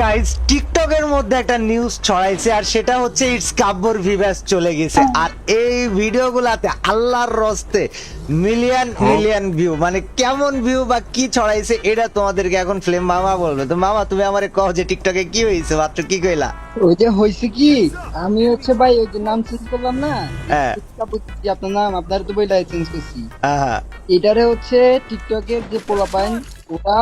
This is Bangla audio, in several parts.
গাইস, টিকটকের মধ্যে একটা নিউজ ছড়াইছে আর সেটা হচ্ছে ইটস কাব্বর ভিউয়ার্স চলে গেছে। আর এই ভিডিওগুলাতে আল্লাহর রস্তে মিলিয়ন মিলিয়ন ভিউ, মানে কেমন ভিউ বা কি ছড়াইছে এটা তোমাদেরকে এখন ফ্লেম মামা বলবে। তো মামা তুমি আমারে কও যে টিকটকে কি হয়েছে, মাত্র কি কইলা? ওই যে হয়েছে কি, আমি হচ্ছে ভাই ওই যে নাম চেঞ্জ করলাম না, হ্যাঁ আপনার নাম আপনার তো বইটা চেঞ্জ করছি। হ্যাঁ এটারে হচ্ছে টিকটকের যে পোলাপাইন ওরা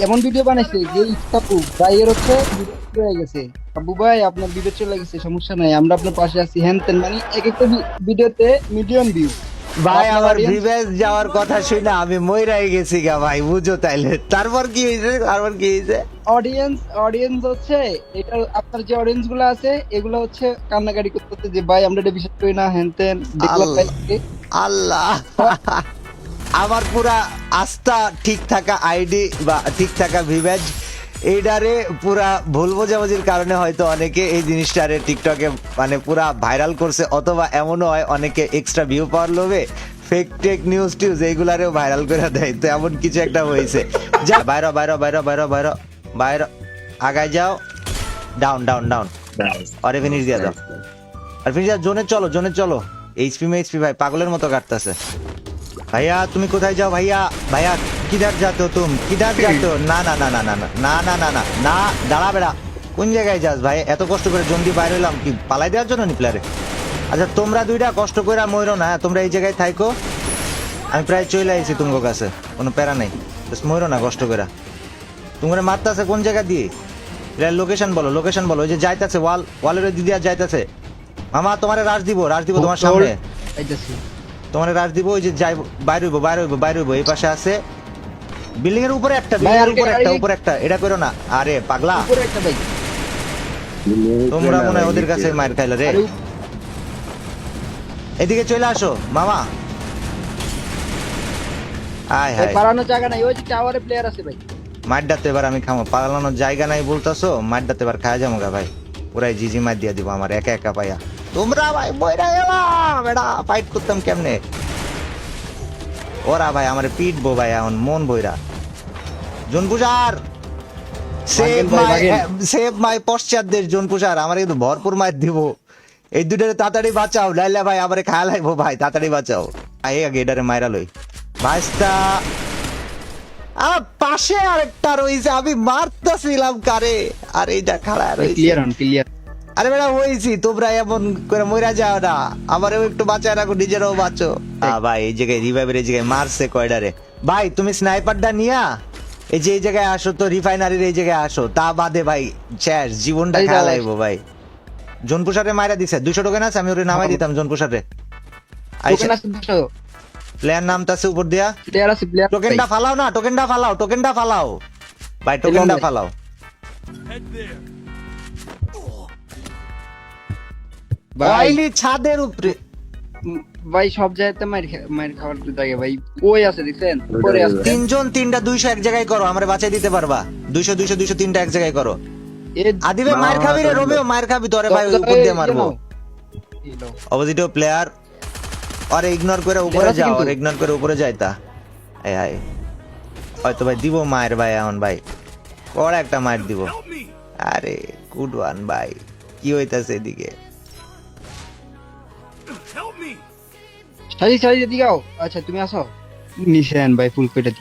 এমন ভিডিও বানাইছে যে ইস্তাপু ভাইয়ের হচ্ছে বিবেক চলে গেছে। আবু ভাই আপনার বিবেক চলে গেছে, সমস্যা নাই, আমরা আপনার পাশে আছি, হ্যান তেন, মানে এক একটা ভিডিওতে মিলিয়ন ভিউ। ভাই, আপনার আমার audience- ভিউয়ার্স যাওয়ার কথা শুনে আমি মইরাই গেছি গা ভাই, বুঝো তাইলে। তারপর কি হয়েছে? তারপর কি হয়েছে? অডিয়েন্স হচ্ছে এটা, আপনার যে অডিয়েন্স গুলো আছে এগুলো হচ্ছে কান্নাকাটি করতেছে যে ভাই আমরা এটা বিশ্বাস করি না, হ্যান তেন দেখলাম ভাই। আল্লাহ, আমার পুরা আস্থা ঠিক থাকা আইডি বা ঠিক থাকা ভিউয়ার্স এইটারে পুরা ভুল বোঝাবুঝির কারণে হয়তো অনেকে এই জিনিসটারে টিকটকে মানে পুরা ভাইরাল করছে, অথবা এমনও হয় অনেকে এক্সট্রা ভিউ পাওয়ার লোভে ফেক টেক নিউজ টিউজ এইগুলারেও ভাইরাল করে দেয়। তো এমন কিছু একটা হয়েছে। যা বাইরো বাইরো বাইরো বাইরো বাইরো বাইরো, আগায় যাও, ডাউন ডাউন ডাউন, আরে ফিনিশ দিয়ে দাও, আর ফিনিশ জোনে চলো, জোনে চলো। এইচপি ভাই পাগলের মতো কাটতেছে। ভাইয়া তুমি কোথায় যাও ভাইয়া? ভাইয়া কিধার যাতো তুম, কিধার যাতো? না না না না না না না না না না না, দাঁড়া বেড়া, কোন জায়গায় যাস ভাই? এত কষ্ট করে জঙ্গি বাইরে হইলাম কি পালাই দেওয়ার জন্য নি প্লেয়ারে? আচ্ছা তোমরা দুইটা কষ্ট করে মইরো না, তোমরা এই জায়গায় থাইকো, আমি প্রায় চলে আইছি তোমার কাছে, কোনো প্যারা নেই, মইরো না কষ্ট করে। তোমরা মারতাছে কোন জায়গা দিয়ে? লোকেশন বলো, লোকেশন বলো। ওই যে যাইতাছে ওয়ালের দিদিয়া যাইতাছে। মামা তোমারে রাশ দিব তোমার সামনে, আইতাছি। তোমার রাশ দিব। ওই যে যাই, বাইরে হইব, এই পাশে আছে বিল্ডিং এর উপরে একটা, ভাই, বিল্ডিং এর উপরে একটা, আরে- উপরে একটা। এটা করো না, আরে পাগলা, উপরে একটা ভাই, তোমরা মনে হয় ওদের কাছে মার খাইলা রে। আরে এদিকে চলে আসো মামা। আয় ভাই হায়, পালানোর জায়গা নাই, ওই যে টাওয়ারে প্লেয়ার আছে ভাই। মারডাতে এবার আমি খামো, পালানোর জায়গা নাই বলতাছো, মারডাতে এবার খাওয়া যাবো গা ভাই। পুরাই জিজি মার দিয়া দিব আমার একা একা পাইয়া। তোমরা ভাই বইরা গেলাম, এটা ফাইট করতাম কেমনে? ওরা ভাই আমার পিটবো ভাই এখন মন বইরা। জোন পূজার সেভ মাই পশ্চাৎদের জোন পূজার, আমার কিন্তু ভরপুর মার দিব। এই দুটারে তাড়াতাড়ি বাঁচাও, লাইলা ভাই আমারে খায়া লাইবো ভাই, তাড়াতাড়ি বাঁচাও। আগে আগে এটারে মাইরা লই ভাইস্তা। পাশে আরেকটা রয়েছে, আমি মারতেছিলাম কারে, আর এইটা খাড়া রয়েছে। ক্লিয়ার হন, ক্লিয়ার। আরে বেটা হয়েছি, তোমরা এমন করে মইরা যাও না, আমারও একটু বাঁচায় রাখো, নিজেরাও বাঁচো। ভাই এই জায়গায় রিভাইভের এই জায়গায় মারছে কয়ডারে। ভাই তুমি স্নাইপারটা নিয়া এই যে এই জায়গায় আসো তো, রিফাইনারির এই জায়গায় আসো, তা বাদে ভাই শেষ, জীবনটা এই খেয়া দাও। লাগবো ভাই। জোনপুষারে মাইরা দিছে 200 টোকেন আছে, আমি ওরে নামাই দিতাম জোনপুষারে। টোকেন আছে 200, প্লেয়ার নামতাছে উপর দিয়া, প্লেয়ার আছে, প্লেয়ার। টোকেনটা ফালাও না, টোকেনটা ফালাও, টোকেনটা ফালাও ভাই, টোকেনটা ফালাও। ভাই অয়েলি ছাদের উপরে ভাই সব জায়গাতে মার খাওয়ার তো জায়গা ভাই, ওই আছে দেখছেন, উপরে আছে। তিনজন তিনটা 200 এক জায়গায় করো, আমারে বাঁচাই দিতে পারবা? 200 200 200 তিনটা এক জায়গায় করো। আদিবে মায়ের খাবি রে, রোমিও মায়ের খাবি তোরে ভাই, ওই উপর দিয়ে মারবো। অপোজিট প্লেয়ার, আরে ইগনোর করে উপরে যাও, আর ইগনোর করে উপরে যাইতা। এই হাই হয়তো ভাই দিব মায়ের ভাই, এখন ভাই বড় একটা মায়ের দিব। আরে গুড ওয়ান ভাই, কি হইতাছে এদিকে? সাজি এদিকে আও। আচ্ছা তুমি আসো নিশেন ভাই, ফুল পেটে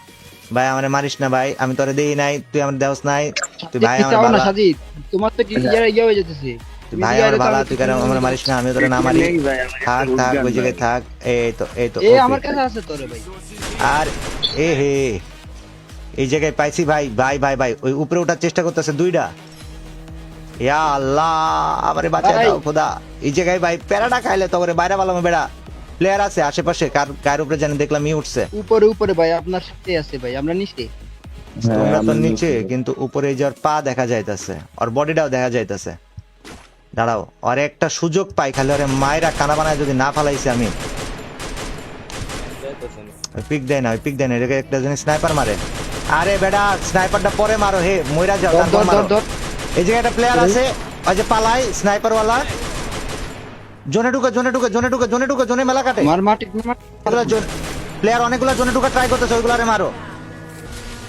ভাই আমারে মারিস না ভাই, আমি তোরে দেই নাই, তুই আমার দেওস নাই। তুই ভাই আমার চাও না বাবা, সাজি, তোমার তো ইয়ে হয়ে যেতেছে। তুই ভাই আমার বাবা, তুই কেন আমার মারিস না? আমি তোরে না মারি, থাক থাক ওই জায়গায় থাক। এই তো এ okay। আমার কাছে আছে তোরে ভাই। আর এ হে এই জায়গায় পাইছি ভাই, ভাই ভাই ভাই ওই উপরে ওঠার চেষ্টা করতেছে দুইটা। ইয়া আল্লাহ আমারে বাঁচায় ভাই। দাও খোদা। এই জায়গায় ভাই প্যারাটা খাইলে তো করে বাইরে বালাম বেড়া। প্লেয়ার আছে আশেপাশে, কার উপরে জানি দেখলাম ই উঠছে। উপরে ভাই আপনার সাথে আছে ভাই, আমরা নিচে। তোমরা তো নিচে, কিন্তু উপরে এই যে ওর পা দেখা যাইতাছে, ওর বডিটাও দেখা যাইতাছে। দাঁড়াও, আর একটা সুযোগ পাই খালি ওরে মায়েরা কানা বানায় যদি না ফালাইছি আমি। পিক দেয় না, পিক দেয় না, এটাকে একটা জিনিস স্নাইপার মারে। আরে বেটা স্নাইপারটা পরে মারো, হে মইরা যাও, তারপর মারো। এই জায়গায় একটা প্লেয়ার আছে, ওই যে পালাই স্নাইপার ওয়ালা। জোনে ঢুকে জোনে মেলা কাটে। মার মাটি প্লেয়ার অনেকগুলো জোনে ঢুকে ট্রাই করতেছে, ওইগুলারে মারো।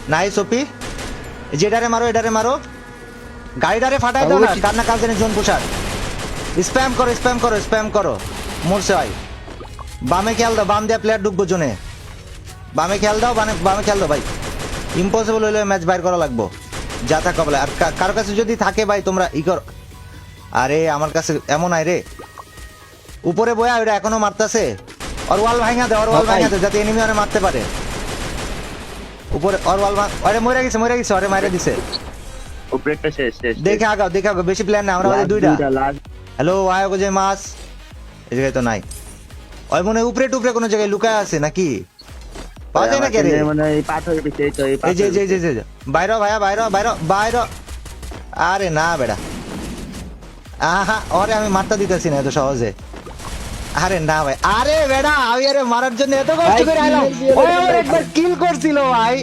নাইস ওপি, যেটারে মারো, এটারে মারো। গাড়িটারে ফাটাই দাও না, কান্না কাজ জানি জোন পুষার। স্প্যাম করো স্প্যাম করো স্প্যাম করো, মরছে ভাই। বামে খেয়াল দাও, বাম দিয়ে প্লেয়ার ঢুকবো জোনে। বামে খেয়াল দাও, বামে খেয়াল দাও ভাই। ইম্পসিবল হইলে ম্যাচ বাইর করা লাগবো, যা থাকা বলে। আর কারো কাছে যদি থাকে ভাই তোমরা ই কর। আরে আমার কাছে এমন আয় রে, উপরে বয়া ওটা এখনো মারতাছে। আর ওয়াল ভাঙা দে, আর ওয়াল ভাঙা দে, যাতে এনিমি আরে মারতে পারে। উপরে আর ওয়াল আরে মরে গেছে আরে মাইরে দিছে। উপরেরটা শেষ শেষ দেখে আগাও বেশি প্ল্যান না, আমরা আমাদের দুইটা। লাস্ট হ্যালো আয় গো যে মাছ, এই জায়গায় তো নাই। ওই মনে হয় উপরে টুপরে কোনো জায়গায় লুকায় আছে নাকি, পাওয়া যায় না কে রে? মানে এই পাথরের পিছে এই তো এই এই যে বাইরে ভাইয়া বাইরে। আরে না বেড়া, আহা ওরে আমি মারতে দিতেছি না এত সহজে। আরে না ভাই, আরে বেড়া আমি আরে মারার জন্য এত কষ্ট করে আইলাম। ওই আমার একবার কিল করছিল ভাই,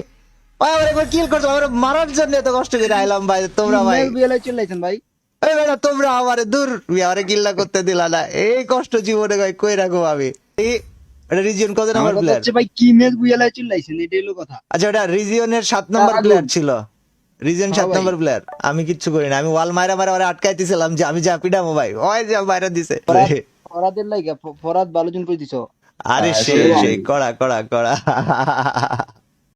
ওই আমার একবার কিল করছিল, আমার মারার জন্য এত কষ্ট করে আইলাম ভাই। তোমরা ভাই বিয়েলাই চলে আইছেন ভাই। এই বেড়া তোমরা আমারে দূর আমারে কিল্লা করতে দিলা না, এই কষ্ট জীবনে ভাই কই রাখবো আমি। এটা রিজিয়ন কত আমার নাম্বার কথা প্লেয়ার? হচ্ছে ভাই কি ম্যাচ বিয়েলাই চলে আইছেন, এটাই হলো কথা। আচ্ছা ওটা রিজিয়নের 7 নম্বর প্লেয়ার ছিল, রিজিয়ন হ্যাঁ 7 ভাই। নম্বর প্লেয়ার। আমি কিচ্ছু করি না, আমি ওয়াল মারা ওরা আটকাইতেছিলাম যে আমি যা পিটাবো ভাই, ওই যে বাইরে দিছে। ফরাদের লাইগা ফরাদ ভালো জন করে দিছো। আরে সেই কড়া